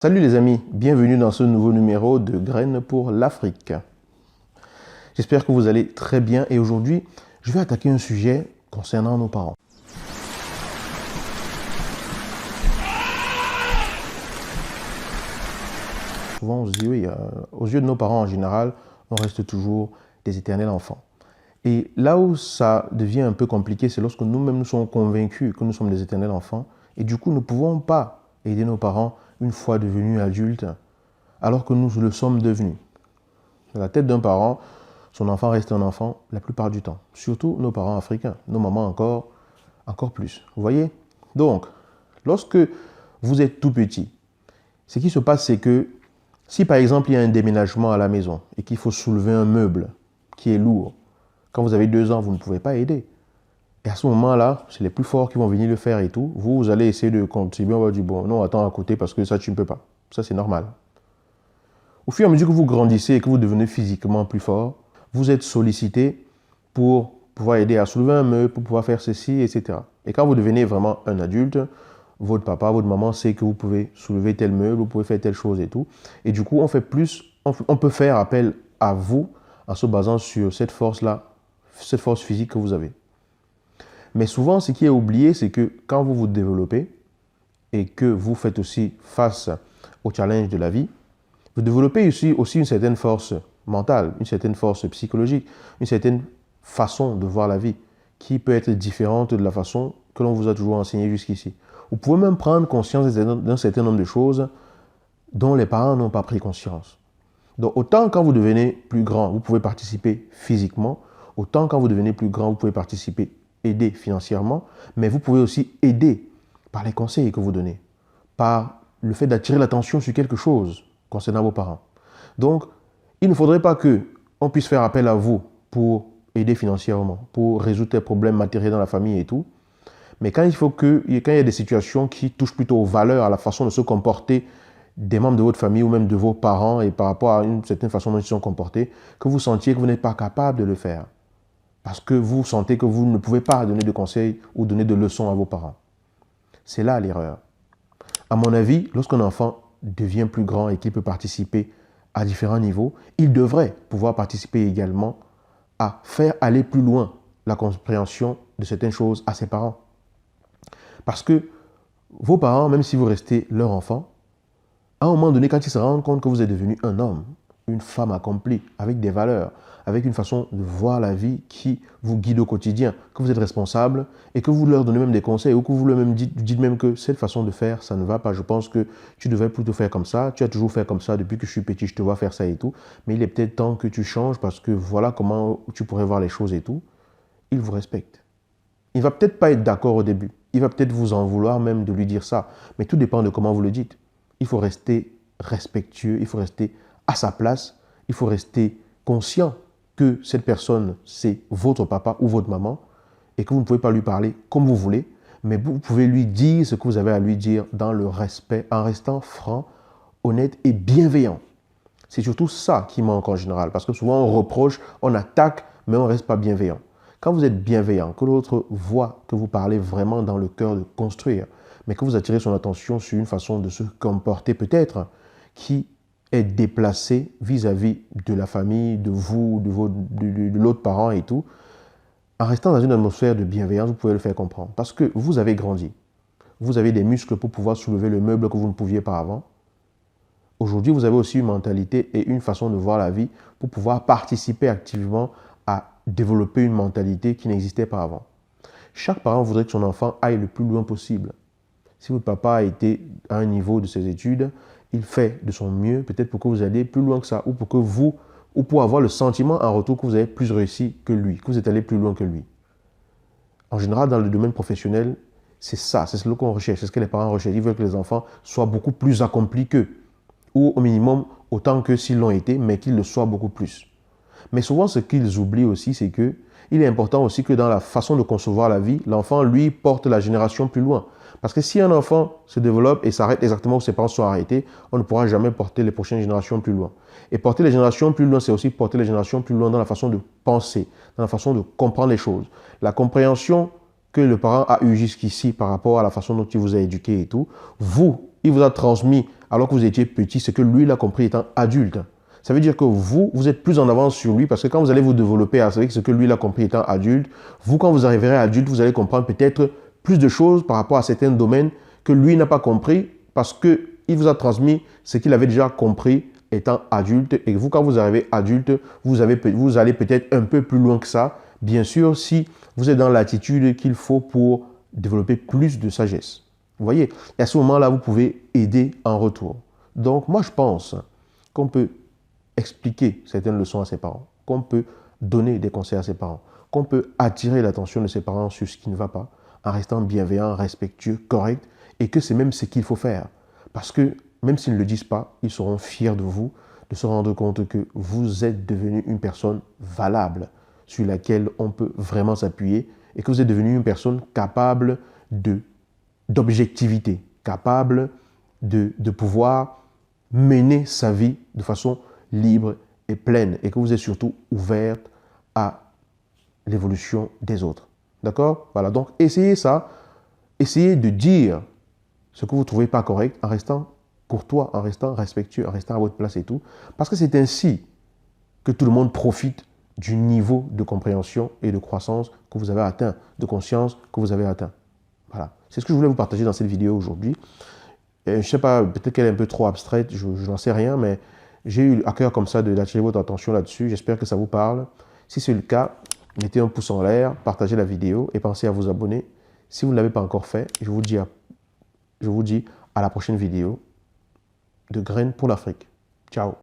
Salut les amis, bienvenue dans ce nouveau numéro de Graines pour l'Afrique. J'espère que vous allez très bien et aujourd'hui, je vais attaquer un sujet concernant nos parents. Souvent on se dit, oui, aux yeux de nos parents en général, on reste toujours des éternels enfants. Et là où ça devient un peu compliqué, c'est lorsque nous-mêmes nous sommes convaincus que nous sommes des éternels enfants et du coup, nous ne pouvons pas aider nos parents une fois devenus adultes, alors que nous le sommes devenus. Dans la tête d'un parent, son enfant reste un enfant la plupart du temps. Surtout nos parents africains, nos mamans encore plus. Vous voyez? Donc, lorsque vous êtes tout petit, ce qui se passe, c'est que si par exemple il y a un déménagement à la maison et qu'il faut soulever un meuble qui est lourd, quand vous avez 2 ans, vous ne pouvez pas aider. Et à ce moment-là, c'est les plus forts qui vont venir le faire et tout. Vous allez essayer de contribuer, on va dire, bon, non, attends à côté parce que ça, tu ne peux pas. Ça, c'est normal. Au fur et à mesure que vous grandissez et que vous devenez physiquement plus fort, vous êtes sollicité pour pouvoir aider à soulever un meuble, pour pouvoir faire ceci, etc. Et quand vous devenez vraiment un adulte, votre papa, votre maman sait que vous pouvez soulever tel meuble, vous pouvez faire telle chose et tout. Et du coup, on peut faire appel à vous en se basant sur cette force-là, cette force physique que vous avez. Mais souvent, ce qui est oublié, c'est que quand vous vous développez et que vous faites aussi face aux challenges de la vie, vous développez aussi une certaine force mentale, une certaine force psychologique, une certaine façon de voir la vie qui peut être différente de la façon que l'on vous a toujours enseigné jusqu'ici. Vous pouvez même prendre conscience d'un certain nombre de choses dont les parents n'ont pas pris conscience. Donc autant quand vous devenez plus grand, vous pouvez participer physiquement, autant quand vous devenez plus grand, vous pouvez participer aider financièrement, mais vous pouvez aussi aider par les conseils que vous donnez, par le fait d'attirer l'attention sur quelque chose concernant vos parents. Donc, il ne faudrait pas qu'on puisse faire appel à vous pour aider financièrement, pour résoudre des problèmes matériels dans la famille et tout. Mais quand il y a des situations qui touchent plutôt aux valeurs, à la façon de se comporter des membres de votre famille ou même de vos parents et par rapport à une certaine façon dont ils sont comportés, que vous sentiez que vous n'êtes pas capable de le faire. Parce que vous sentez que vous ne pouvez pas donner de conseils ou donner de leçons à vos parents. C'est là l'erreur. À mon avis, lorsqu'un enfant devient plus grand et qu'il peut participer à différents niveaux, il devrait pouvoir participer également à faire aller plus loin la compréhension de certaines choses à ses parents. Parce que vos parents, même si vous restez leur enfant, à un moment donné, quand ils se rendent compte que vous êtes devenu un homme, une femme accomplie, avec des valeurs, avec une façon de voir la vie qui vous guide au quotidien, que vous êtes responsable et que vous leur donnez même des conseils ou que vous leur dites même que cette façon de faire, ça ne va pas. Je pense que tu devrais plutôt faire comme ça. Tu as toujours fait comme ça depuis que je suis petit, je te vois faire ça et tout. Mais il est peut-être temps que tu changes parce que voilà comment tu pourrais voir les choses et tout. Il vous respecte. Il ne va peut-être pas être d'accord au début. Il va peut-être vous en vouloir même de lui dire ça. Mais tout dépend de comment vous le dites. Il faut rester respectueux, il faut rester à sa place, il faut rester conscient que cette personne, c'est votre papa ou votre maman et que vous ne pouvez pas lui parler comme vous voulez, mais vous pouvez lui dire ce que vous avez à lui dire dans le respect, en restant franc, honnête et bienveillant. C'est surtout ça qui manque en général, parce que souvent on reproche, on attaque, mais on ne reste pas bienveillant. Quand vous êtes bienveillant, que l'autre voit que vous parlez vraiment dans le cœur de construire, mais que vous attirez son attention sur une façon de se comporter peut-être qui est déplacé vis-à-vis de la famille, de vous, de l'autre parent et tout, en restant dans une atmosphère de bienveillance, vous pouvez le faire comprendre. Parce que vous avez grandi. Vous avez des muscles pour pouvoir soulever le meuble que vous ne pouviez pas avant. Aujourd'hui, vous avez aussi une mentalité et une façon de voir la vie pour pouvoir participer activement à développer une mentalité qui n'existait pas avant. Chaque parent voudrait que son enfant aille le plus loin possible. Si votre papa a été à un niveau de ses études, il fait de son mieux, peut-être pour que vous alliez plus loin que ça, ou pour avoir le sentiment en retour que vous avez plus réussi que lui, que vous êtes allé plus loin que lui. En général, dans le domaine professionnel, c'est ça, c'est ce qu'on recherche, c'est ce que les parents recherchent. Ils veulent que les enfants soient beaucoup plus accomplis qu'eux, ou au minimum autant que s'ils l'ont été, mais qu'ils le soient beaucoup plus. Mais souvent, ce qu'ils oublient aussi, c'est que il est important aussi que dans la façon de concevoir la vie, l'enfant, lui, porte la génération plus loin. Parce que si un enfant se développe et s'arrête exactement où ses parents sont arrêtés, on ne pourra jamais porter les prochaines générations plus loin. Et porter les générations plus loin, c'est aussi porter les générations plus loin dans la façon de penser, dans la façon de comprendre les choses. La compréhension que le parent a eue jusqu'ici par rapport à la façon dont il vous a éduqué et tout, vous, il vous a transmis, alors que vous étiez petit, ce que lui, il a compris étant adulte. Ça veut dire que vous êtes plus en avance sur lui, parce que quand vous allez vous développer avec ce que lui, il a compris étant adulte, vous, quand vous arriverez adulte, vous allez comprendre peut-être plus de choses par rapport à certains domaines que lui n'a pas compris, parce qu'il vous a transmis ce qu'il avait déjà compris étant adulte. Et vous, quand vous arrivez adulte, vous allez peut-être un peu plus loin que ça. Bien sûr, si vous êtes dans l'attitude qu'il faut pour développer plus de sagesse. Vous voyez, et à ce moment-là, vous pouvez aider en retour. Donc, moi, je pense qu'on peut expliquer certaines leçons à ses parents, qu'on peut donner des conseils à ses parents, qu'on peut attirer l'attention de ses parents sur ce qui ne va pas, en restant bienveillant, respectueux, correct, et que c'est même ce qu'il faut faire. Parce que même s'ils ne le disent pas, ils seront fiers de vous, de se rendre compte que vous êtes devenu une personne valable, sur laquelle on peut vraiment s'appuyer, et que vous êtes devenu une personne capable d'objectivité, capable de pouvoir mener sa vie de façon libre et pleine, et que vous êtes surtout ouverte à l'évolution des autres. D'accord? Voilà, donc essayez ça, essayez de dire ce que vous ne trouvez pas correct en restant courtois, en restant respectueux, en restant à votre place et tout, parce que c'est ainsi que tout le monde profite du niveau de compréhension et de croissance que vous avez atteint, de conscience que vous avez atteint. Voilà, c'est ce que je voulais vous partager dans cette vidéo aujourd'hui. Je ne sais pas, peut-être qu'elle est un peu trop abstraite, je n'en sais rien, mais j'ai eu à cœur comme ça d'attirer votre attention là-dessus. J'espère que ça vous parle. Si c'est le cas, mettez un pouce en l'air, partagez la vidéo et pensez à vous abonner. Si vous ne l'avez pas encore fait, je vous dis à la prochaine vidéo de Graines pour l'Afrique. Ciao.